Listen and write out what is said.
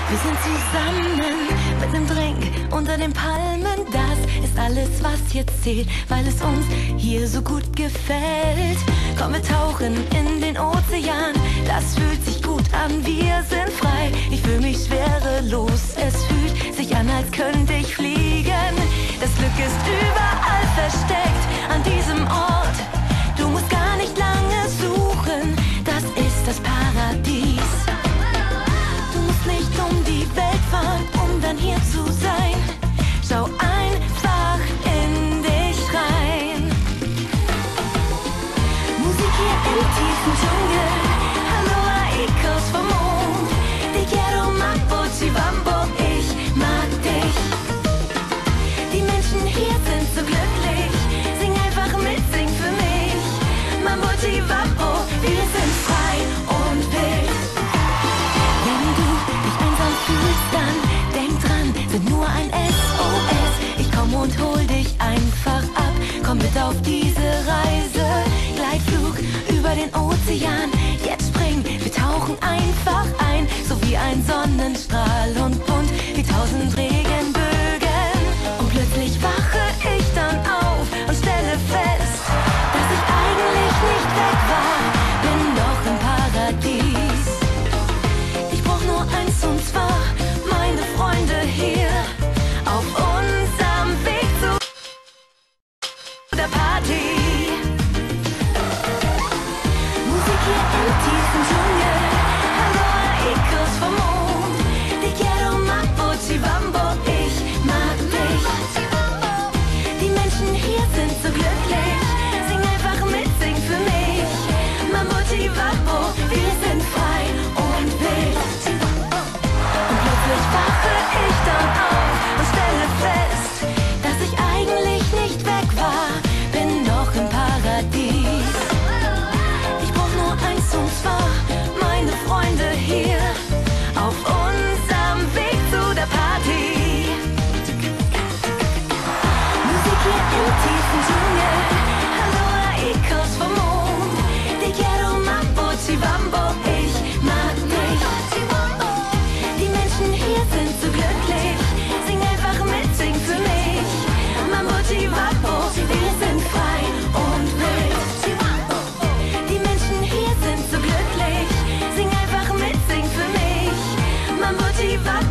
Wir sind zusammen mit nem Drink unter den Palmen. Das ist alles, was jetzt zählt, weil es uns hier so gut gefällt. Komm, wir tauchen in den Ozean. Das fühlt sich gut an, wir sind frei. Ich fühl mich schwerelos, es fühlt sich an, als könnte ich fliegen. Das Glück ist überall versteckt an diesem Ort. Du musst gar nicht lange suchen, das ist das Paradies. Du musst nicht um die Welt fahren, um dann hier zu sein. Schau einfach in dich rein. Musik hier im tiefen Dschungel. Aloha, Ecos vom Mond. Te quiero, Mambo, Chibambo, ich mag dich. Die Menschen hier sind so glücklich. Sing einfach mit, sing für mich. Mambo, Chibambo, wir sind frei und wild. Wenn du dich einsam fühlst, dann denk dran, sind nur ein SOS. Ich komm und hol dich einfach ab. Komm mit auf diese Reise. Gleitflug über den Ozean. Jetzt spring, wir tauchen einfach ein. So wie ein Sonnenstrahl und bunt wie 1000 Regenbögen. Und plötzlich wache ich dann auf und stelle fest, dass ich eigentlich nicht weg war, bin doch im Paradies. Ich brauch nur eins und zwar meine Freunde hier auf unserem Weg zu der Party. Musik hier im tiefen Dschungel. Aloha, Ecos vom Mond. Te quiero, Mambo, Chibambo, ich mag dich. Die Menschen hier sind so glücklich. Sing einfach mit, sing für mich. Mambo, Chibambo, wir sind frei und wild. Und plötzlich wache ich dann auf und stelle fest, dass ich eigentlich nicht weg war, bin noch im Paradies. Ich brauch nur eins und zwar meine Freunde hier auf unserem Weg zu der Party. Musik hier im tiefen Dschungel. Aloha, Ecos vom Mond. Te quiero, Mambo, Chibambo, ich mag dich. Die Menschen hier sind so glücklich. Sing einfach mit, sing für mich. Mambo, Chibambo, wir sind frei und wild. Die Menschen hier sind so glücklich. Sing einfach mit, sing für mich. Mambo, Chibambo.